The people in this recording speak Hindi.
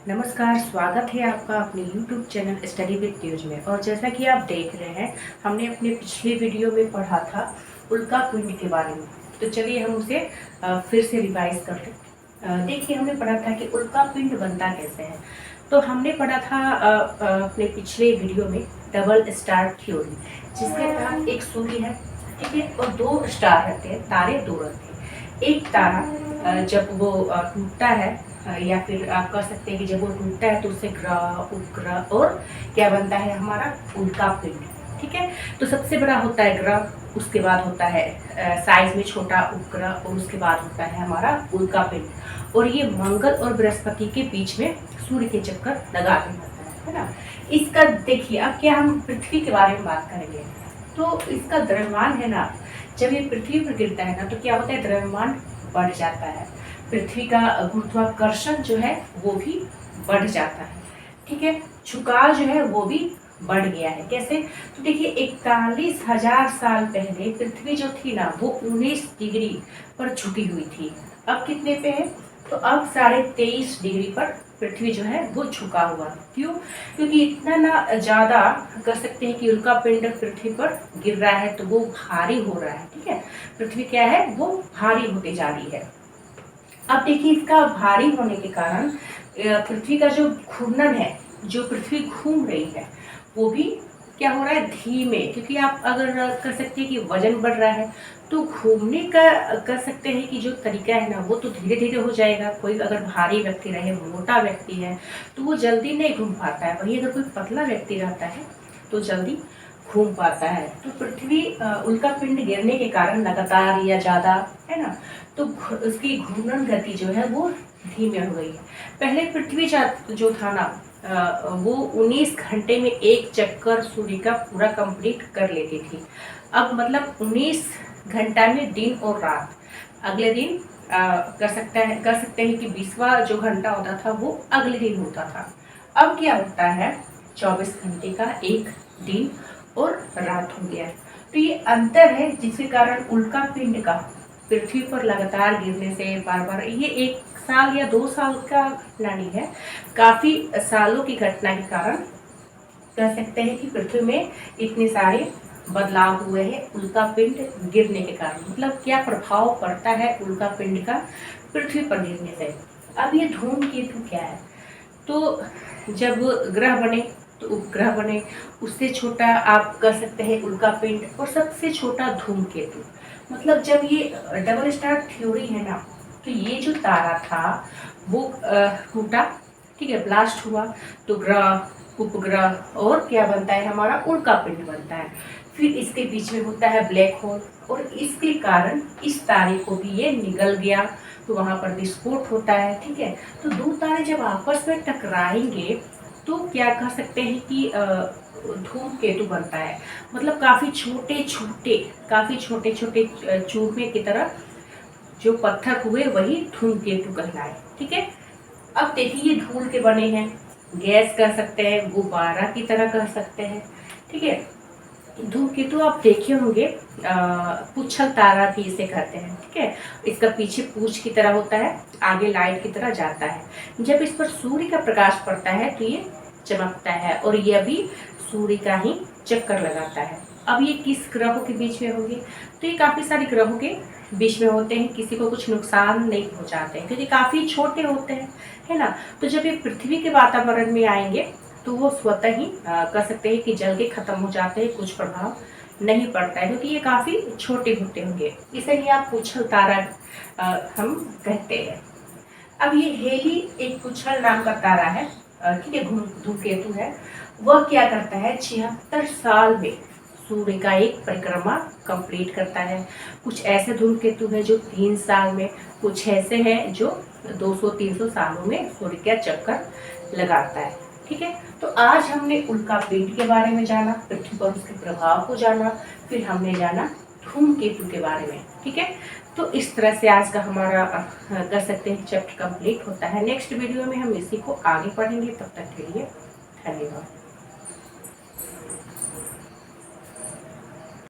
नमस्कार, स्वागत है आपका अपने YouTube channel study with news में। और जैसा कि आप देख रहे हैं, हमने अपने पिछले वीडियो में पढ़ा था उल्का पिंड के बारे में। तो चलिए हम उसे फिर से रिवाइज कर लें। देखिए, हमने पढ़ा था कि उल्का पिंड बनता कैसे है। तो हमने पढ़ा था अपने पिछले वीडियो में डबल स्टार थ्योरी, जिसके तहत एक सूर्य है, ठीक है, और दो स्टार रहते हैं, तारे दो रहते हैं। एक तारा जब वो टूटता है, या फिर आप कह सकते हैं कि जब वो टूटता है तो उससे ग्रह उपग्रह और क्या बनता है हमारा उल्का पिंड। ठीक है, तो सबसे बड़ा होता है ग्रह, उसके बाद होता है साइज में छोटा उपग्रह, और उसके बाद होता है हमारा उल्का पिंड। और ये मंगल और बृहस्पति के बीच में सूर्य के चक्कर लगा के बनता है ना। इसका देखिए, अब क्या हम पृथ्वी के बारे में बात करेंगे। तो इसका द्रव्यमान है ना, जब ये पृथ्वी पर गिरता है ना, तो क्या होता है, द्रव्यमान बढ़ जाता है। पृथ्वी का गुरुत्वाकर्षण जो है वो भी बढ़ जाता है। ठीक है, झुकाव जो है वो भी बढ़ गया है। कैसे? तो देखिए, 41,000 साल पहले पृथ्वी जो थी ना, वो 19 डिग्री पर झुकी हुई थी। अब कितने पे है? तो अब 23.5 डिग्री पर पृथ्वी जो है वो झुका हुआ। क्यों? क्योंकि इतना ना ज्यादा कर सकते हैं कि उल्का पिंड पृथ्वी पर गिर रहा है, तो वो भारी हो रहा है। ठीक है, पृथ्वी क्या है, वो भारी होते जा रही है। अब देखिए, इसका भारी होने के कारण पृथ्वी का जो घूर्णन है, जो पृथ्वी घूम रही है, वो भी क्या हो रहा है, धीमे। क्योंकि आप अगर कर सकते हैं कि वजन बढ़ रहा है, तो घूमने का कर सकते हैं कि जो तरीका है ना, वो तो धीरे धीरे हो जाएगा। कोई अगर भारी व्यक्ति रहे, मोटा व्यक्ति है, तो वो जल्दी नहीं घूम पाता है। वहीं अगर कोई पतला व्यक्ति रहता है तो जल्दी घूम पाता है। तो पृथ्वी उल्का पिंड गिरने के कारण लगातार या ज्यादा, है ना, तो उसकी घूर्णन गति जो है वो धीमी हो गई है। पहले पृथ्वी जो था ना, वो 19 घंटे में एक चक्कर सूर्य का पूरा कंप्लीट कर लेती थी। अब मतलब 19 घंटा में दिन और रात। अगले दिन कर सकते हैं कि 20वां जो घंटा होता था वो अगले दिन होता था। अब क्या होता है, 24 घंटे का एक दिन और रात हो गया। तो ये अंतर है, जिसके कारण उल्का पिंड का पृथ्वी पर लगातार गिरने से बार बार, ये 1 साल या 2 साल का घटना नहीं है, काफी सालों की घटना के कारण कह सकते हैं कि पृथ्वी में इतने सारे बदलाव हुए हैं उल्का पिंड गिरने के कारण। मतलब क्या प्रभाव पड़ता है उल्का पिंड का पृथ्वी पर गिरने से। अब ये धूमकेतु क्या है, तो जब ग्रह बने तो उपग्रह बने, उससे छोटा आप कर सकते हैं उल्का पिंड, और सबसे छोटा धूमकेतु। मतलब जब ये डबल स्टार थ्योरी है ना, तो ये जो तारा था वो टूटा, ठीक है, ब्लास्ट हुआ, तो ग्रह उपग्रह और क्या बनता है, हमारा उल्का पिंड बनता है। फिर इसके बीच में होता है ब्लैक होल, और इसके कारण इस तारे को भी ये निगल गया, तो वहां पर विस्फोट होता है। ठीक है, तो दो तारे जब आपस में टकराएंगे तो क्या कह सकते हैं कि धूमकेतु बनता है। मतलब काफी छोटे छोटे चूरमे की तरह जो पत्थर हुए वही धूमकेतु कहलाए। ठीक है, अब देखिए, ये धूल के बने हैं, गैस कह सकते हैं, गुब्बारा की तरह कह सकते हैं। ठीक है, धूमकेतु आप देखे होंगे, पुच्छल तारा भी इसे कहते हैं। ठीक है, इसका पीछे पूंछ की तरह होता है, आगे लाइट की तरह जाता है। जब इस पर सूर्य का प्रकाश पड़ता है तो ये चमकता है, और ये अभी सूर्य का ही चक्कर लगाता है। अब ये किस ग्रहों के बीच में होंगे, तो ये काफी सारे ग्रहों के बीच में होते हैं। किसी को कुछ नुकसान नहीं पहुंचाते हैं, क्योंकि काफी छोटे होते हैं, है ना। तो जब ये पृथ्वी के वातावरण में आएंगे तो वो स्वतः ही कर सकते हैं कि जल के खत्म हो जाते हैं, कुछ प्रभाव नहीं पड़ता है, क्योंकि ये काफी छोटे होते होंगे। इसीलिए आप पुच्छल तारा हम कहते हैं। अब ये हेली एक पुच्छल नाम का तारा है, ठीक है, धूमकेतु है। वह क्या करता है, 76 साल में सूर्य का एक परिक्रमा कंप्लीट करता है। कुछ ऐसे धूमकेतु है जो 3 साल में, कुछ ऐसे हैं जो 200-300 सालों में सूर्य का चक्कर लगाता है। ठीक है, तो आज हमने उल्का पिंड के बारे में जाना, पृथ्वी पर उसके प्रभाव को जाना, फिर हमने जाना धूमकेतु के बारे में। ठीक है, तो इस तरह से आज का हमारा कर सकते हैं चैप्टर कंप्लीट होता है। नेक्स्ट वीडियो में हम इसी को आगे पढ़ेंगे। तब तक के लिए धन्यवाद।